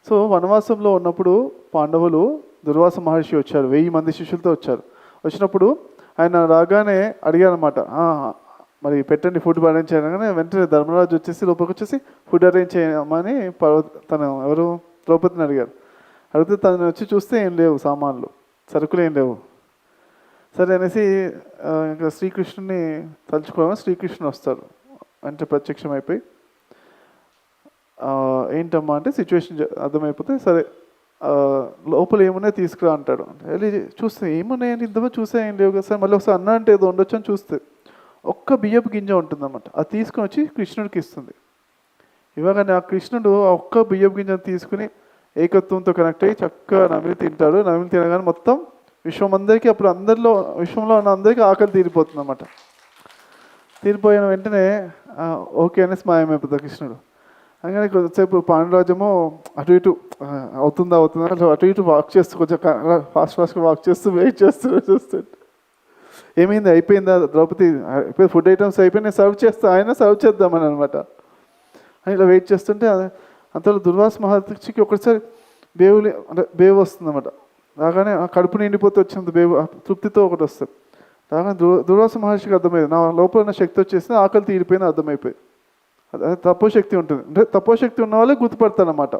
So వనవాసంలో ఉన్నప్పుడు పాండవులు దుర్వాస మహర్షి వచ్చారు, 1000 మంది శిష్యులతో వచ్చారు. వచ్చినప్పుడు ఆయన రాగానే అడిగారనమాట, మరి పెట్టండి ఫుడ్ అరేంజ్ చేయగానే వెంటనే ధర్మరాజు వచ్చేసి లోపలికి వచ్చేసి ఫుడ్ అరేంజ్ చేయమని తను ఎవరు ద్రౌపదిని అడిగారు. అడిగితే తను వచ్చి చూస్తే ఏం లేవు, సామాన్లు సరుకులు ఏం లేవు. సరే అనేసి ఇంకా శ్రీకృష్ణుని తలుచుకోవడం, శ్రీకృష్ణుడు వస్తాడు అంటే ప్రత్యక్షం అయిపోయి, ఏంటమ్మా అంటే సిచ్యువేషన్ అర్థమైపోతే, సరే లోపల ఏమున్నాయి తీసుకురా అంటాడు. వెళ్ళి చూస్తే ఏమున్నాయని ఇంతమంది చూసే ఏం లేవు కదా సార్, మళ్ళీ ఒకసారి అన్న అంటే ఏదో ఉండొచ్చు అని చూస్తే ఒక్క బియ్యపు గింజ ఉంటుందన్నమాట. అది తీసుకుని వచ్చి కృష్ణుడికి ఇస్తుంది. ఇవ్వగానే ఆ కృష్ణుడు ఆ ఒక్క బియ్యపు గింజను తీసుకుని ఏకత్వంతో కనెక్ట్ అయ్యి చక్కగా నమిలి తింటాడు. నమిలి తినగానే మొత్తం విశ్వం అందరికీ, అప్పుడు విశ్వంలో ఉన్న అందరికీ ఆకలి తీరిపోతుంది అన్నమాట. తీరిపోయిన వెంటనే ఓకే అనేసి మాయమైపోతుంది కృష్ణుడు. అందుకని కొంచెంసేపు పాండురాజేమో అటు ఇటు అవుతుందా అటు ఇటు వాక్ చేస్తూ కొంచెం ఫాస్ట్గా వాక్ చేస్తూ వెయిట్ చేస్తూ ఏమైంది, అయిపోయిందా ద్రౌపది, అయిపోయి ఫుడ్ ఐటమ్స్ అయిపోయి నేను సర్వ్ చేస్తా, ఆయన సర్వ్ చేద్దామని అనమాట. అని ఇలా వెయిట్ చేస్తుంటే అంతలో దుర్వాస మహర్షికి ఒకసారి బేవు వస్తుందన్నమాట. రాగానే కడుపు నిండిపోతే వచ్చింది బేవు, తృప్తితో ఒకటి వస్తుంది. రాగానే దుర్వాస మహర్షికి అర్థమైంది, నా లోపల ఉన్న శక్తి వచ్చేసి ఆకలి తీరిపోయింది, అర్థమైపోయి. అదే తపోశక్తి ఉంటుంది. అంటే తపోశక్తి ఉన్న వాళ్ళే గుర్తుపడతారన్నమాట.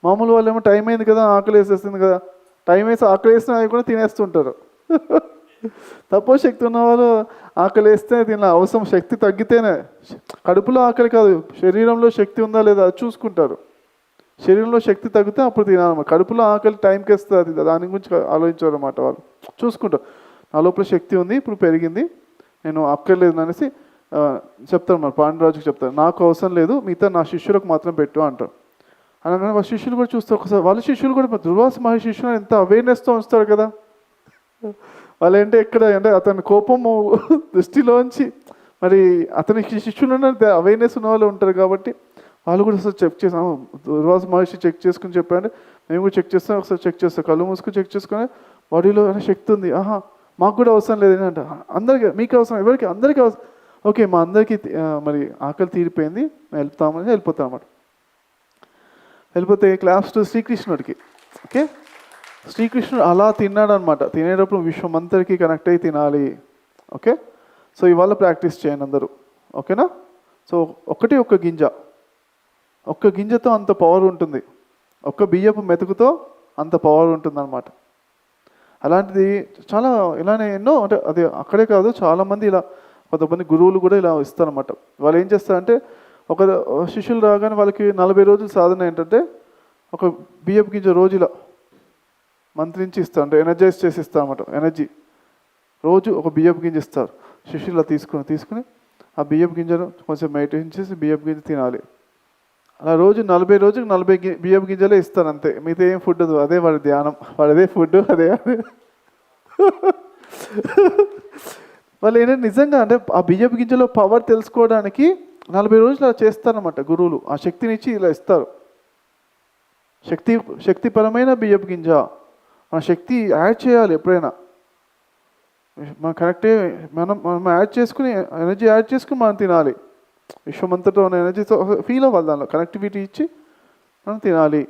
మామూలు వాళ్ళు ఏమో టైం అయింది కదా, ఆకలి వేసేస్తుంది కదా, టైం వేసి ఆకలి వేసిన అవి కూడా తినేస్తుంటారు. తపోశక్తి ఉన్నవాళ్ళు ఆకలి వేస్తే దీనిలో అవసరం, శక్తి తగ్గితేనే, కడుపులో ఆకలి కాదు, శరీరంలో శక్తి ఉందా లేదా అది చూసుకుంటారు. శరీరంలో శక్తి తగ్గితే అప్పుడు తినాలన్నమాట. కడుపులో ఆకలి టైంకి వేస్తుంది, దాని గురించి ఆలోచించారు అన్నమాట. వాళ్ళు చూసుకుంటారు, నా లోపల శక్తి ఉంది, ఇప్పుడు పెరిగింది, నేను అక్కర్లేదు అనేసి చెప్తారు. మరి పాండురాజుకి చెప్తారు, నాకు అవసరం లేదు, మిగతా నా శిష్యులకు మాత్రం పెట్టు అంటారు. అనగానే వాళ్ళ శిష్యులు కూడా చూస్తే ఒకసారి వాళ్ళ శిష్యులు కూడా దుర్వాస మహర్షి శిష్యులు ఎంత అవేర్నెస్తో ఉంచుతారు కదా. వాళ్ళు ఏంటంటే ఎక్కడ అంటే అతని కోపము దృష్టిలోంచి మరి అతనికి శిష్యులు అవేర్నెస్ ఉన్న వాళ్ళు ఉంటారు కాబట్టి వాళ్ళు కూడా ఒకసారి చెక్ చేసాం. దుర్వాస మహర్షి చెక్ చేసుకుని చెప్పారంటే మేము కూడా చెక్ చేస్తాం, ఒకసారి చెక్ చేస్తాం, కళ్ళు మూసుకుని చెక్ చేసుకుని బాడీలో శక్తి ఉంది, మాకు కూడా అవసరం లేదు ఏంటంట, అందరికీ మీకు అవసరం, ఎవరికి అందరికీ అవసరం, ఓకే మా అందరికీ మరి ఆకలి తీరిపోయింది, వెళ్తామని వెళ్ళిపోతాం అన్నమాట. వెళ్ళిపోతే క్లాప్స్ టు శ్రీకృష్ణుడికి. ఓకే, శ్రీకృష్ణుడు అలా తిన్నాడు అనమాట. తినేటప్పుడు విశ్వం అంతరికి కనెక్ట్ అయ్యి తినాలి. ఓకే, సో ఇవాళ ప్రాక్టీస్ చేయండి అందరూ, ఓకేనా. సో ఒక్క గింజతో అంత పవర్ ఉంటుంది, ఒక్క బియ్యపు మెతుకుతో అంత పవర్ ఉంటుంది అనమాట. అలాంటిది చాలా ఇలానే ఎన్నో, అంటే అది అక్కడే కాదు, చాలామంది ఇలా, కొంతమంది గురువులు కూడా ఇలా ఇస్తారన్నమాట. వాళ్ళు ఏం చేస్తారంటే ఒక శిష్యులు రాగానే వాళ్ళకి 40 రోజులు సాధన ఏంటంటే ఒక బియ్యపు గింజ రోజు ఇలా మంత్రించి ఇస్తారు, అంటే ఎనర్జైజ్ చేసి ఇస్తారు అన్నమాట. ఎనర్జీ రోజు ఒక బియ్యపు గింజ ఇస్తారు. శిష్యులు తీసుకుని ఆ బియ్యపు గింజను కొంచెం మెడిటేషన్ చేసి బియ్యపు గింజ తినాలి. అలా రోజు 40 రోజులకు 40 బియ్యపు గింజలే ఇస్తారు అంతే, మిగతా ఏం ఫుడ్ అదే వాడి ధ్యానం, వాడిదే ఫుడ్ అదే. వాళ్ళు ఏంటంటే నిజంగా అంటే ఆ బియ్యపు గింజలో పవర్ తెలుసుకోవడానికి 40 రోజులు అలా చేస్తారన్నమాట గురువులు. ఆ శక్తిని ఇచ్చి ఇలా ఇస్తారు. శక్తిపరమైన బియ్యపు గింజ, మన శక్తి యాడ్ చేయాలి ఎప్పుడైనా. మనం కరెక్టే మనం యాడ్ చేసుకుని, ఎనర్జీ యాడ్ చేసుకుని మనం తినాలి. విశ్వమంతటా ఉన్న ఎనర్జీతో ఫీల్ అవ్వాలి, దానిలో కనెక్టివిటీ ఇచ్చి మనం తినాలి.